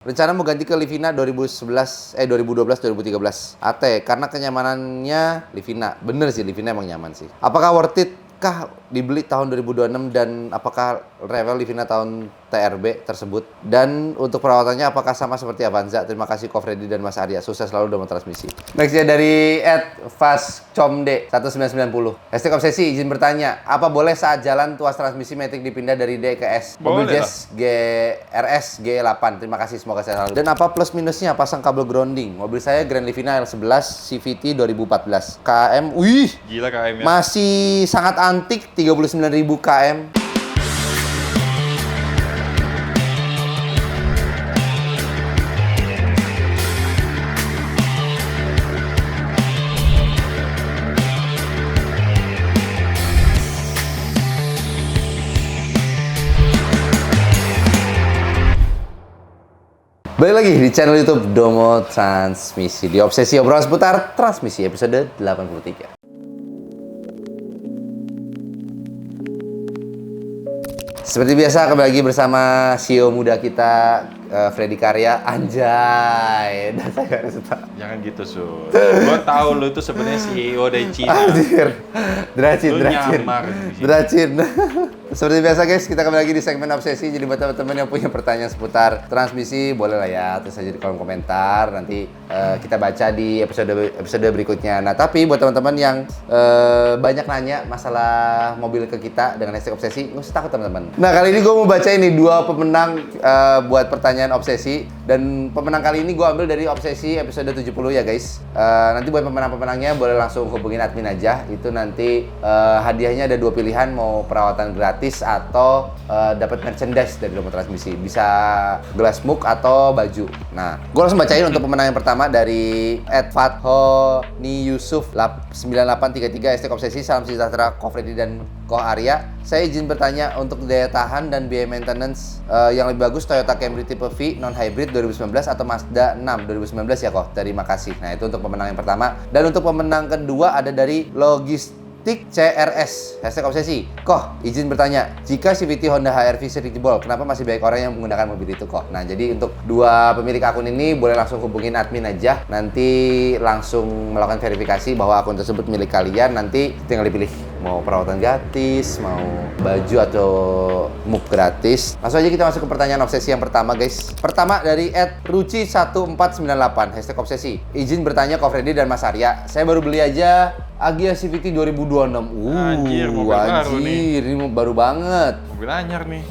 Rencana mau ganti ke Livina 2012 AT karena kenyamanannya Livina. Bener sih, Livina emang nyaman sih. Apakah worth it kah dibeli tahun 2026 dan apakah rewel Livina tahun TRB tersebut? Dan untuk perawatannya apakah sama seperti Avanza? Terima kasih Ko Freddy dan Mas Arya. Sukses selalu dalam transmisi. Nextnya dari @fastcomde 1990. Hashtag obsesi izin bertanya, apa boleh saat jalan tuas transmisi matic dipindah dari D ke S? Mobil Jazz GRS G8. Terima kasih, semoga sehat selalu. Dan apa plus minusnya pasang kabel grounding? Mobil saya Grand Livina L11 CVT 2014. KM, wih, gila KM ya. Masih sangat antik, 39.000 km. Balik lagi di channel YouTube Domo Transmisi, di obsesi obrolan seputar transmisi episode 83. Seperti biasa kembali lagi bersama CEO muda kita Freddy Karya. Anjay, data Garuda. Jangan gitu, Su. Gua tahu lu itu sebenarnya CEO dari Cina. Anjir. Dracin. Nyamar. Dracin. Seperti biasa guys, kita kembali lagi di segmen obsesi. Jadi buat teman-teman yang punya pertanyaan seputar transmisi, boleh lah ya, tulis aja di kolom komentar. Nanti kita baca di episode berikutnya. Nah, tapi buat teman-teman yang banyak nanya masalah mobil ke kita dengan hashtag obsesi, nggak usah takut teman-teman. Nah, kali ini gue mau baca ini 2 pemenang buat pertanyaan obsesi. Dan pemenang kali ini gue ambil dari obsesi episode 70 ya guys. Nanti buat pemenang-pemenangnya boleh langsung hubungin admin aja. Itu nanti hadiahnya ada 2 pilihan, mau perawatan gratis atau dapat merchandise dari Domo Transmisi. Bisa gelas mug atau baju. Nah, gue langsung bacain untuk pemenang yang pertama dari @fathoniyusuf 9833 hashtag obsesi. Salam sejahtera Ko Freddy dan Ko Arya. Saya izin bertanya untuk daya tahan dan biaya maintenance yang lebih bagus Toyota Camry tipe V non-hybrid 2019 atau Mazda 6 2019 ya Ko? Terima kasih. Nah, itu untuk pemenang yang pertama. Dan untuk pemenang kedua ada dari Logistik CRS hashtag obsesi. Koh, izin bertanya, jika CVT Honda HR-V seri jebol, kenapa masih banyak orang yang menggunakan mobil itu Koh? Nah, jadi untuk 2 pemilik akun ini boleh langsung hubungin admin aja. Nanti langsung melakukan verifikasi bahwa akun tersebut milik kalian. Nanti tinggal dipilih mau perawatan gratis, mau baju atau mug gratis. Langsung aja kita masuk ke pertanyaan obsesi yang pertama guys. Pertama dari @ruci1498 hashtag obsesi. Izin bertanya Ko Freddy dan Mas Arya, saya baru beli aja Agya CVT 2026. Anjir, mobil baru nih. Ini baru banget. Mobil anyar nih.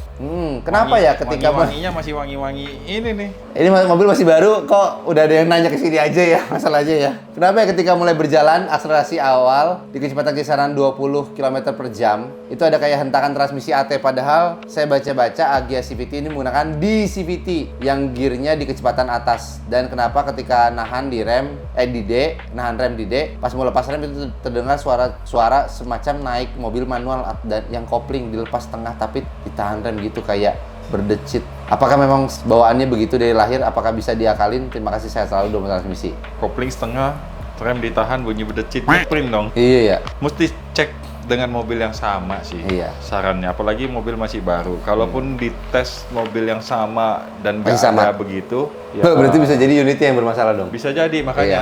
Kenapa ya ketika wanginya masih wangi-wangi ini nih. Ini mobil masih baru kok udah ada yang nanya ke sini aja ya, masalah aja ya. Kenapa ya ketika mulai berjalan akselerasi awal di kecepatan kisaran 20 km per jam itu ada kayak hentakan transmisi AT, padahal saya baca-baca Agya CVT ini menggunakan DCVT yang gearnya di kecepatan atas. Dan kenapa ketika nahan di rem di D, nahan rem di D, pas mau lepas rem itu terdengar suara semacam naik mobil manual dan yang kopling dilepas tengah tapi ditahan rem gitu kayak berdecit. Apakah memang bawaannya begitu dari lahir? Apakah bisa diakalin? Terima kasih, saya selalu Domo Transmisi. Kopling setengah, rem ditahan, bunyi berdecit, kopling dong. Iya ya. Mesti cek dengan mobil yang sama sih. Iya. Sarannya, apalagi mobil masih baru. Kalaupun dites mobil yang sama dan masih nggak sama ada begitu, ya berarti bisa jadi unitnya yang bermasalah dong. bisa jadi, makanya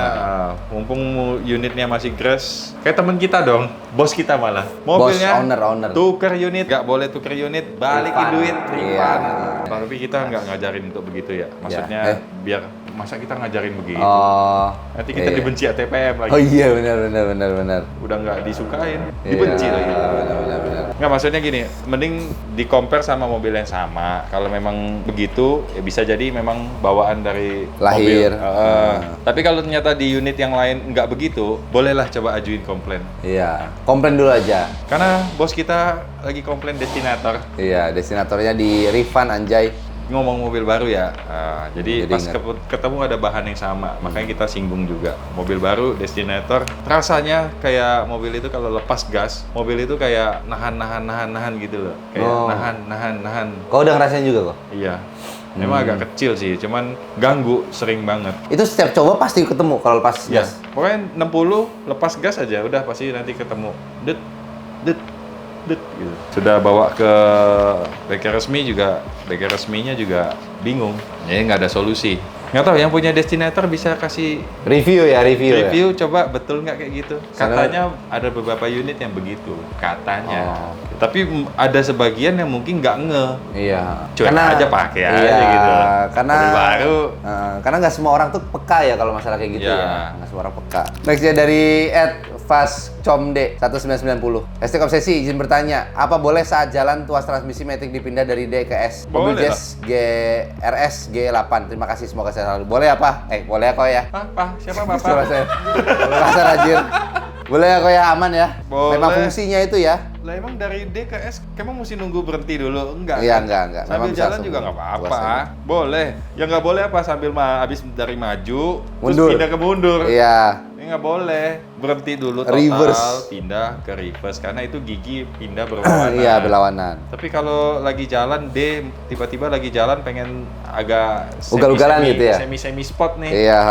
mumpung unitnya masih grass, kayak temen kita dong, bos kita malah. Mobilnya owner. tuker unit, nggak boleh tuker unit, balikin duit, refund. Iya. Tapi kita nggak ngajarin untuk begitu ya. Maksudnya biar masa kita ngajarin begitu. Nanti kita dibenci ATPM lagi. Oh iya, benar. Udah nggak disukain, dibenci lagi. Benar. Nggak, maksudnya gini, mending di-compare sama mobil yang sama. Kalau memang begitu, ya bisa jadi memang bawaan dari lahir. Mobil. Tapi kalau ternyata di unit yang lain nggak begitu, bolehlah coba ajuin komplain. Iya, komplain dulu aja. Karena bos kita lagi komplain destinator. Iya, destinatornya di refund anjay. Ngomong mobil baru ya, jadi pas ingat. ketemu ada bahan yang sama, makanya kita singgung juga. Mobil baru, destinator, rasanya kayak mobil itu kalau lepas gas, mobil itu kayak nahan gitu loh. Kayak nahan. Kau udah ngerasain juga kok? Iya. Memang agak kecil sih, cuman ganggu sering banget. Itu setiap coba pasti ketemu kalau lepas gas? Pokoknya 60, lepas gas aja, udah pasti nanti ketemu. gitu. Sudah bawa ke bengkel resmi juga, bengkel resminya juga bingung. Jadi nggak ada solusi. Nggak tahu yang punya Destinator bisa kasih Review ya. coba betul nggak kayak gitu. Katanya ada beberapa unit yang begitu, katanya. Oh. Tapi ada sebagian yang mungkin nggak Iya. cuek aja pakai aja iya, gitu. Karena Mobil baru. Karena nggak semua orang tuh peka ya kalau masalah kayak gitu Iya. ya. Nggak semua orang peka. Next ya dari @fastcomd 1990. Estek Obsesi izin bertanya, apa boleh saat jalan tuas transmisi Matic dipindah dari D ke S? Mobil Boleh Jazz GRS G8. Terima kasih, semoga sehat selalu. Boleh apa? Boleh ya kok ya. Apa? Siapa Coba bapak? saya. Rasa rajin. Boleh ya kok ya, aman ya. Boleh. Memang fungsinya itu ya. Lah emang dari D ke S, kamu mesti nunggu berhenti dulu? Enggak. Iya, kan? enggak. Sambil Memang bisa jalan langsung juga nggak tuas apa-apa. aja. Boleh. Yang nggak boleh apa sambil habis dari maju, Mundur. terus pindah ke mundur. Iya. Ini nggak boleh. Berhenti dulu total, Reverse. pindah ke reverse. Karena itu gigi pindah berlawanan. Iya, berlawanan. Tapi kalau lagi jalan D, tiba-tiba lagi jalan pengen agak Ugal-ugalan gitu ya? Semi spot nih. Iya,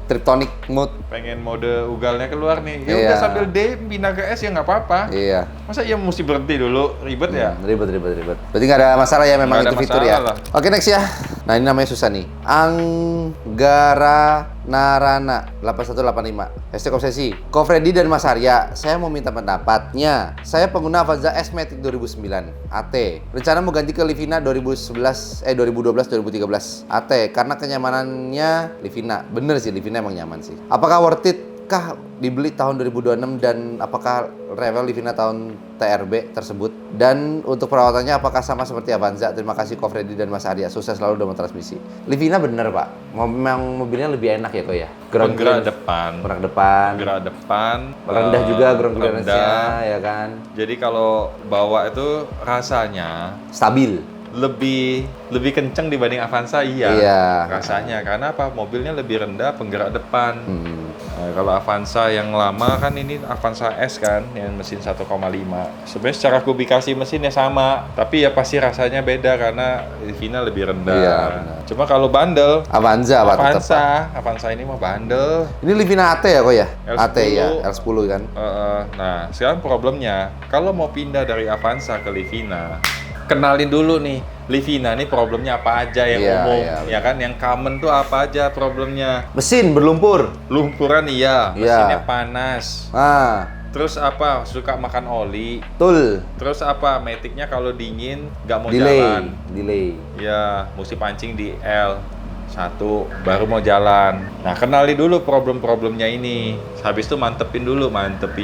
triptonic mode. Pengen mode ugalnya keluar nih. Ya Iya. udah sambil D pindah ke S ya nggak apa-apa. Iya. Masa iya mesti berhenti dulu? Ribet ya? Ribet. Berarti nggak ada masalah ya, memang Nggak itu ada fitur ya. masalah. Oke, next ya. Nah, ini namanya susah nih. Anggara Narana 8185. Hashtag Obsesi. Ko Freddy dan Mas Arya, saya mau minta pendapatnya. Saya pengguna Avanza S Matic 2009 AT. Rencana mau ganti ke Livina 2012 2013 AT karena kenyamanannya Livina. Bener sih, Livina emang nyaman sih. Apakah worth it kah dibeli tahun 2026 dan apakah Revel Livina tahun TRB tersebut? Dan untuk perawatannya apakah sama seperti Avanza? Terima kasih Ko Freddy dan Mas Arya, sukses selalu dalam transmisi. Livina bener Pak, memang mobilnya lebih enak ya kok ya? Penggerak depan. Penggerak depan. Rendah juga ground rendah. clearance-nya ya kan? Jadi kalau bawa itu rasanya Stabil. lebih kenceng dibanding Avanza, iya. Rasanya karena apa? Mobilnya lebih rendah, penggerak depan. Nah, kalau Avanza yang lama kan ini Avanza S kan, yang mesin 1,5. Sebenarnya secara kubikasi mesinnya sama, tapi ya pasti rasanya beda karena Livina lebih rendah. Iya, benar. Cuma kalau bandel, Avanza Pak tetap, Pak. Avanza ini mah bandel. Ini Livina AT ya kok ya? L10. AT ya, L10 kan? Nah, sekarang problemnya, kalau mau pindah dari Avanza ke Livina, kenalin dulu nih, Livina nih problemnya apa aja yang Iya, umum, iya, ya kan? Yang common tuh apa aja problemnya? Mesin berlumpur. Lumpuran iya, Iya. mesinnya panas. Terus apa? Suka makan oli. Betul. Terus apa? Maticnya kalau dingin nggak mau Delay. jalan. Ya, mesti pancing di L1 baru mau jalan. Nah, kenali dulu problem-problemnya ini. Habis itu mantepin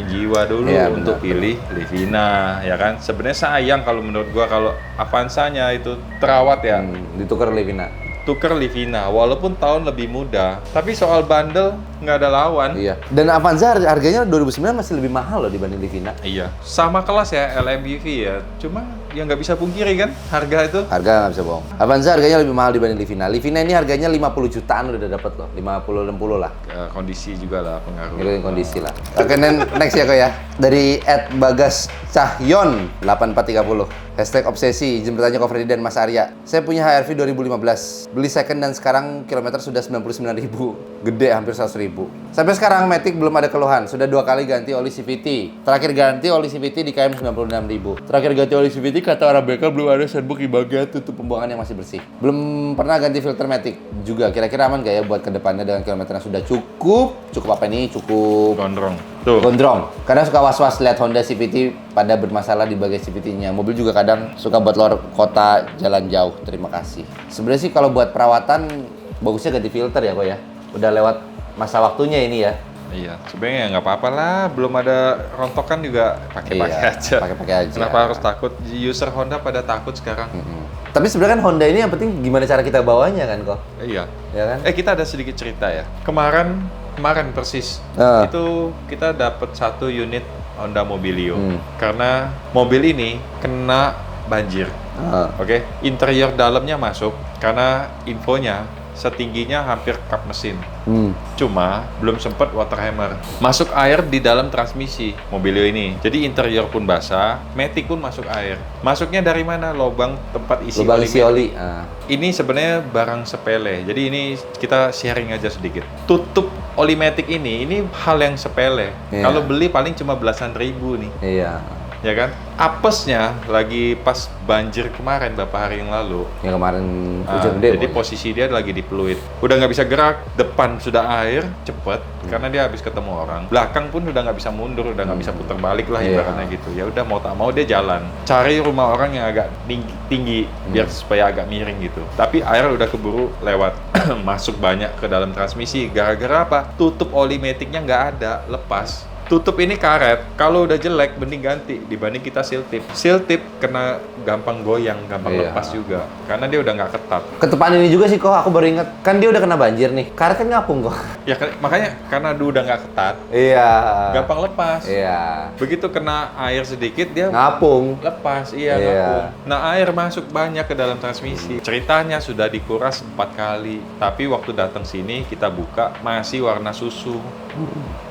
jiwa dulu Iya, untuk benar. pilih Livina, ya kan? Sebenarnya sayang kalau menurut gua kalau Avanza-nya itu terawat ya. Ditukar Livina. Tuker Livina, walaupun tahun lebih muda, tapi soal bandel nggak ada lawan. Iya. Dan Avanza harganya 2009 masih lebih mahal loh dibanding Livina. Iya, sama kelas ya LMPV ya. Cuma yang nggak bisa pungkiri kan harga itu. Harga nggak bisa bohong. Avanza harganya lebih mahal dibanding Livina. Livina ini harganya 50 jutaan udah dapat loh. 50-60 lah. Ya, kondisi juga lah pengaruh. Ngikutin kondisi lah. Oke, next ya kok ya. Dari @bagascahyon 8430. Hashtag Obsesi, izin bertanya Ko Freddy dan Mas Arya. Saya punya HRV 2015. Beli second dan sekarang kilometer sudah 99.000. Gede, hampir 100.000. Sampai sekarang Matic belum ada keluhan. Sudah 2 kali ganti oli CVT. Terakhir ganti oli CVT di KM 96.000. Terakhir ganti oli CVT kata orang bengkel belum ada sandbox di bagian tutup pembuangan yang masih bersih. Belum pernah ganti filter Matic juga. Kira-kira aman gak ya buat kedepannya dengan kilometer yang sudah cukup? Cukup apa ini? Cukup Gondrong. Tuh. gondrong. Kadang suka was-was lihat Honda CVT pada bermasalah di bagian CVT-nya. Mobil juga kadang suka buat luar kota jalan jauh. Terima kasih. Sebenarnya sih kalau buat perawatan bagusnya ganti filter ya kok ya. Udah lewat masa waktunya ini ya. Iya, sebenarnya nggak apa-apa lah. Belum ada rontokan juga pakai-pakai Iya, aja. pakai-pakai aja. Kenapa harus takut? User Honda pada takut sekarang. Tapi sebenarnya kan Honda ini yang penting gimana cara kita bawanya kan kok. Iya. Ya kan? Kita ada sedikit cerita ya. Kemarin persis itu kita dapat 1 unit Honda Mobilio karena mobil ini kena banjir. Oke, interior dalamnya masuk karena infonya setingginya hampir kap mesin. Cuma belum sempat water hammer. Masuk air di dalam transmisi Mobilio ini. Jadi interior pun basah, Matic pun masuk air. Masuknya dari mana? Lubang tempat isi Lubang oli. isi oli. Ini sebenarnya barang sepele. Jadi ini kita sharing aja sedikit. Tutup oli Matic ini hal yang sepele. Iya. Kalau beli paling cuma belasan ribu nih. Iya. ya kan? Apesnya lagi pas banjir kemarin beberapa hari yang lalu. Yang kemarin hujan gede. Jadi posisi dia lagi di Pluit. Udah nggak bisa gerak, depan sudah air, cepet karena dia habis ketemu orang. Belakang pun udah nggak bisa mundur, udah nggak bisa putar balik lah ibaratnya gitu. Ya udah mau tak mau dia jalan. Cari rumah orang yang agak tinggi biar supaya agak miring gitu. Tapi air udah keburu lewat masuk banyak ke dalam transmisi. Gara-gara apa? Tutup oli metiknya nggak ada, lepas. Tutup ini karet, kalau udah jelek mending ganti dibanding kita seal tip. Seal tip kena gampang goyang, gampang lepas juga karena dia udah nggak ketat. Ketepaan ini juga sih kok, aku baru ingat. Kan dia udah kena banjir nih, karet kan ngapung kok. Ya makanya karena dia udah nggak ketat, Iya. gampang lepas. Iya. Begitu kena air sedikit dia Ngapung. lepas, ngapung. Nah air masuk banyak ke dalam transmisi. Ceritanya sudah dikuras 4 kali, tapi waktu datang sini kita buka masih warna susu.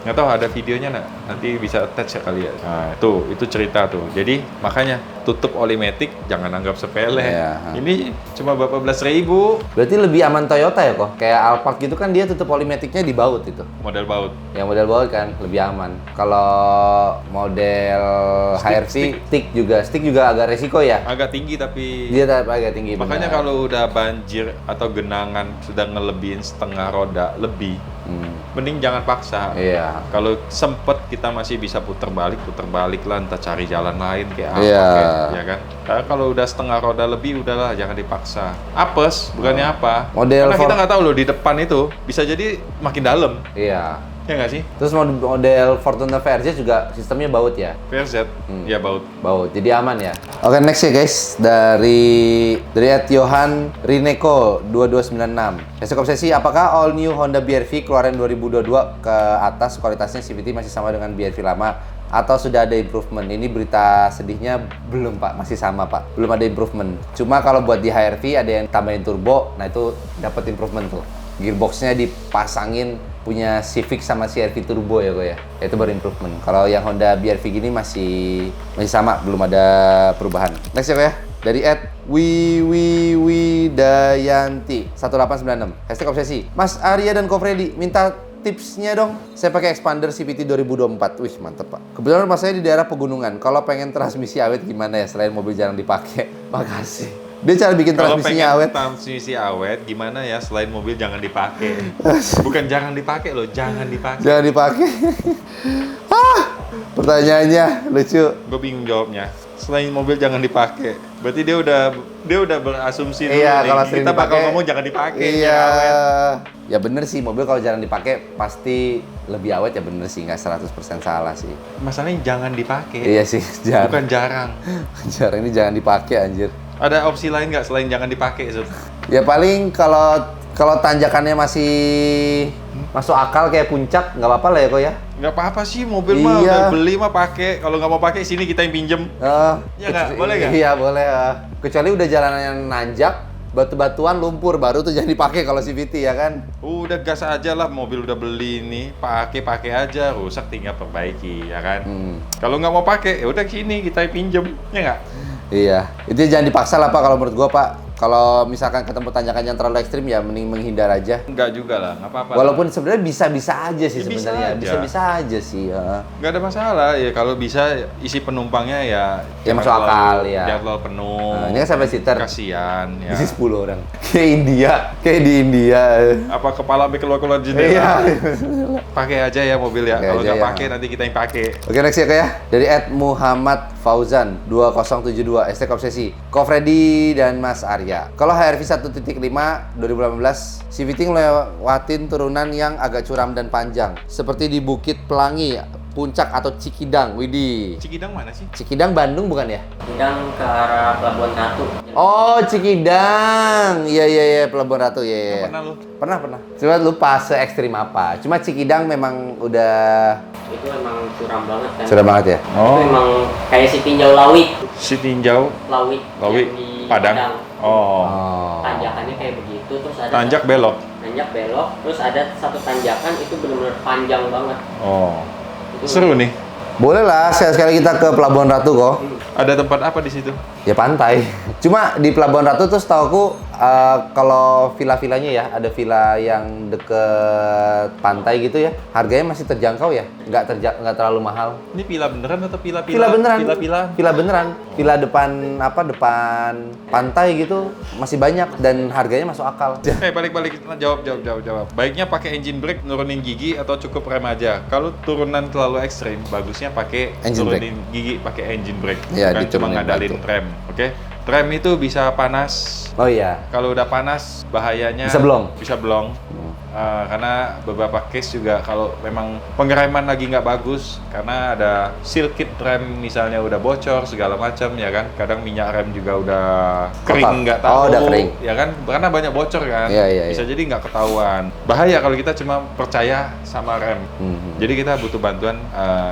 Nggak tahu ada videonya nggak? Nanti bisa attach ya kali ya. Nah itu cerita tuh. Jadi makanya tutup oli metik jangan anggap sepele. Iya. Ini cuma berapa belas ribu. Berarti lebih aman Toyota ya kok? Kayak Alphard gitu kan dia tutup oli metiknya di baut itu. Model baut. Yang model baut kan lebih aman. Kalau model HRV stick juga agak resiko ya. Agak tinggi tapi Dia agak tinggi. makanya benar. kalau udah banjir atau genangan sudah ngelebihin setengah roda lebih, mending jangan paksa. Iya. Kalau sempet kita masih bisa puter balik lah, entah cari jalan lain kayak apa, Iya. ya kan. Karena kalau udah setengah roda lebih, udahlah jangan dipaksa. Apes, bukannya apa? Model Karena kita Ford- nggak tahu loh di depan itu bisa jadi makin dalam, Iya. ya nggak sih? Terus model Fortuner VRZ juga sistemnya baut ya? VRZ, ya baut. Baut, jadi aman ya. Oke, next ya guys, dari Johan Rineko 2296. Besok obsesi, apakah all new Honda BR-V keluaran 2022 ke atas kualitasnya CVT masih sama dengan BR-V lama atau sudah ada improvement? Ini berita sedihnya belum Pak, masih sama Pak, belum ada improvement. Cuma kalau buat di HR-V ada yang tambahin turbo, nah itu dapat improvement tuh. Gearboxnya dipasangin punya Civic sama CR-V turbo ya kok ya. Itu baru improvement. Kalau yang Honda BR-V gini masih sama, belum ada perubahan. Next ya kok ya. Dari @Widayanti 1896. Hashtag obsesi. Mas Arya dan Ko Freddy minta tipsnya dong. Saya pakai expander CVT 2024. Wih, mantep Pak. Kebetulan rumah saya di daerah pegunungan. Kalau pengen transmisi awet gimana ya selain mobil jarang dipakai? Makasih. Dia cara bikin Kalau transmisinya pengen awet. transmisi awet, gimana ya selain mobil jangan dipakai? Bukan jangan dipakai loh, jangan dipakai. Jangan dipakai. Pertanyaannya lucu. Gue bingung jawabnya. Selain mobil jangan dipakai. Berarti dia udah berasumsi dulu Iya, nih. kalau sering Kita bakal dipakai, ngomong jangan dipakai. Iya. jangan awet. Ya bener sih, mobil kalau jarang dipakai pasti lebih awet ya, bener sih, nggak 100% salah sih. Masalahnya jangan dipakai. Iya sih, jarang. Bukan jarang. Jarang ini jangan dipakai anjir. Ada opsi lain nggak selain jangan dipakai, Zul? Ya paling kalau tanjakannya masih masuk akal kayak puncak, nggak apa-apa lah ya kok ya. Nggak apa-apa sih, mobil mah Iya. udah beli mah pakai. Kalau nggak mau pakai sini kita yang pinjem. Iya nggak? Boleh nggak? Iya boleh. Kecuali udah jalanan yang nanjak, batu-batuan, lumpur, baru tuh jangan dipakai kalau CVT ya kan. Udah gas aja lah, mobil udah beli ini, pakai aja, rusak tinggal perbaiki, ya kan? Kalau nggak mau pakai, ya udah sini kita pinjem, ya nggak? Iya, itu jangan dipaksa lah Pak kalau menurut gua Pak. Kalau misalkan ketemu tanjakan yang terlalu ekstrim ya mending menghindar aja. Nggak juga lah, nggak apa-apa. Walaupun sebenarnya bisa-bisa aja sih Ya, bisa sebenarnya, aja. bisa-bisa aja sih. Nggak ada masalah ya, kalau bisa isi penumpangnya ya Ya, jangan masuk akal, terlalu- ya. jangan terlalu penuh. Nah, ini kan sampai seater. Kasian ya. Isi 10 orang. Kayak India, kayak di India. Apa kepala sampai keluar jendela? Iya. Pakai aja ya mobil ya. Pakai Kalau aja nggak ya. pakai nanti kita yang pakai. Oke next ya Kak ya. Dari @Muhammad Fauzan 2072 STK Obsesi. Ko Freddy dan Mas Arya. Kalau HRV 1.5 2018 CVT ngelewatin turunan yang agak curam dan panjang seperti di Bukit Pelangi, Puncak atau Cikidang. Widih. Cikidang mana sih? Cikidang Bandung bukan ya? Sidang ke arah Pelabuhan Ratu. Oh, Cikidang. Iya Pelabuhan Ratu ya. Pernah lu? Pernah. Cuma lupa se ekstrim apa. Cuma Cikidang memang udah Itu emang curam banget kan. sudah banget ya. Itu emang kayak si tinjau lawit. Si tinjau, Lawit. Lawit, yang di Padang. Oh. Oh. Tanjakannya kayak begitu, terus ada Tanjak belok. tanjak belok, terus ada satu tanjakan itu benar-benar panjang banget. Oh. Itu Seru nih. Boleh lah sekali-sekali kita ke Pelabuhan Ratu kok. Ada tempat apa di situ? Ya pantai. Cuma di Pelabuhan Ratu tuh setahu aku Kalau villa-villanya ya, ada villa yang deket pantai gitu ya, harganya masih terjangkau ya, nggak terlalu mahal. Ini villa beneran atau villa Villa beneran. Villa. Villa beneran. Villa depan depan pantai gitu masih banyak dan harganya masuk akal. Oke, balik-balik jawab. Baiknya pakai engine brake nurunin gigi atau cukup rem aja? Kalau turunan terlalu ekstrim, bagusnya pakai Engine turunin gigi pakai engine brake. Iya, Bukan cuma diturunin ngadalin batu. rem, oke? Rem itu bisa panas. Oh iya. Kalau udah panas, bahayanya Bisa blong. Bisa blong. Karena beberapa case juga kalau memang pengereman lagi nggak bagus, karena ada seal kit rem misalnya udah bocor segala macam ya kan. Kadang minyak rem juga udah kering nggak tahu. Oh, udah kering. Ya kan, karena banyak bocor kan. Iya. Bisa jadi nggak ketahuan. Bahaya kalau kita cuma percaya sama rem. Jadi kita butuh bantuan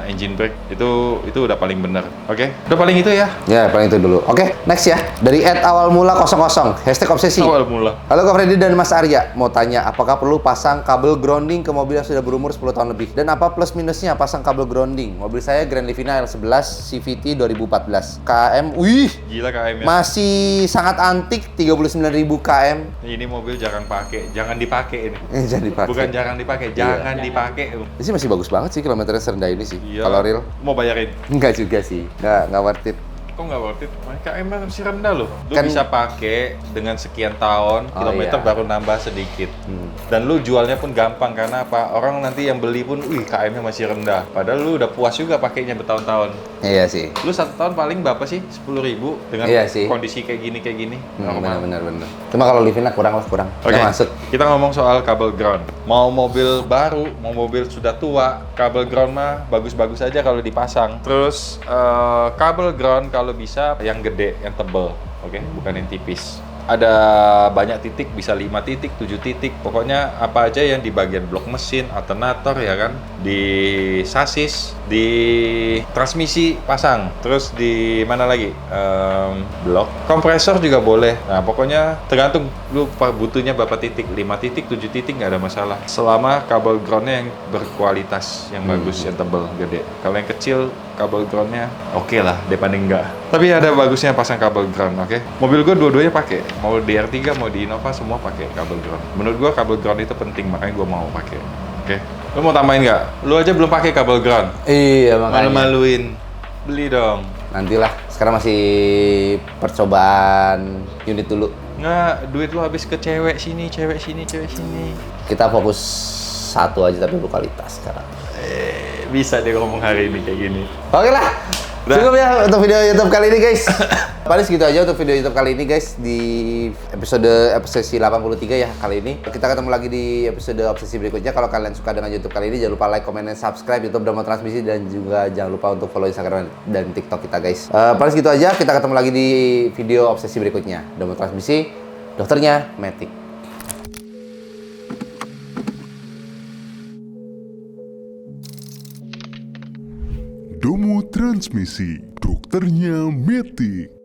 engine brake. Itu udah paling bener. Oke? Udah paling itu ya. Ya, paling itu dulu. Oke, next ya. Dari @awalmula00, #obsesi. Awal mula. Halo Kak Freddy dan Mas Arya, mau tanya apakah perlu pasang kabel grounding ke mobil yang sudah berumur 10 tahun lebih? Dan apa plus minusnya pasang kabel grounding? Mobil saya Grand Livina L11 CVT 2014 KM, wih, Gila KM ya. masih sangat antik, 39.000 km. Ini mobil jangan dipakai ini. Jangan dipakai. Bukan jangan dipakai, Iya. jangan dipakai. Ini sih masih bagus banget sih kilometernya serendah ini sih. Iya. Kalau real, Mau bayarin? enggak juga sih, enggak worth it. Kok nggak worth it? KM masih rendah loh. Lu Kan- bisa pakai dengan sekian tahun, Oh, kilometer iya. baru nambah sedikit. Dan lu jualnya pun gampang karena apa? Orang nanti yang beli pun, wih KM-nya masih rendah. Padahal lu udah puas juga pakainya bertahun-tahun. Iya sih. Lu 1 tahun paling berapa sih? 10.000 dengan Iya sih. kondisi kayak gini. Normal. Benar. Cuma kalau Livina kurang. Oke, Nggak masuk. kita ngomong soal kabel ground. Mau mobil baru, mau mobil sudah tua, kabel ground mah bagus-bagus aja kalau dipasang. Terus kabel ground kalau bisa yang gede, yang tebel, oke? Bukan yang tipis. Ada banyak titik, bisa 5 titik, 7 titik. Pokoknya apa aja yang di bagian blok mesin, alternator ya kan, di sasis, di transmisi pasang. Terus di mana lagi? Blok kompresor juga boleh. Nah, pokoknya tergantung lu butuhnya berapa titik, 5 titik, 7 titik nggak ada masalah. Selama kabel groundnya yang berkualitas, yang bagus, yang tebel, gede. Kalau yang kecil, kabel groundnya oke lah, daripada enggak. Tapi ada bagusnya pasang kabel ground, oke? Mobil gue dua-duanya pakai. Mau di R3, mau di Innova, semua pakai kabel ground. Menurut gue kabel ground itu penting, makanya gue mau pakai. Oke? Lu mau tambahin nggak? Lu aja belum pakai kabel ground. Iya, makanya. Malu-maluin. Beli dong. Nantilah. Sekarang masih percobaan unit dulu. Nggak, duit lu habis ke cewek sini. Kita fokus satu aja tapi berkualitas sekarang. Bisa deh ngomong hari ini kayak gini. Oke lah. Udah. Cukup ya untuk video YouTube kali ini guys. Paling segitu aja untuk video YouTube kali ini guys di episode obsesi 83 ya kali ini. Kita ketemu lagi di episode obsesi berikutnya. Kalau kalian suka dengan YouTube kali ini jangan lupa like, comment, dan subscribe YouTube Domo Transmisi dan juga jangan lupa untuk follow Instagram dan TikTok kita guys. Paling segitu aja. Kita ketemu lagi di video obsesi berikutnya. Domo Transmisi, dokternya Matic. Domo Transmisi, dokternya Matic.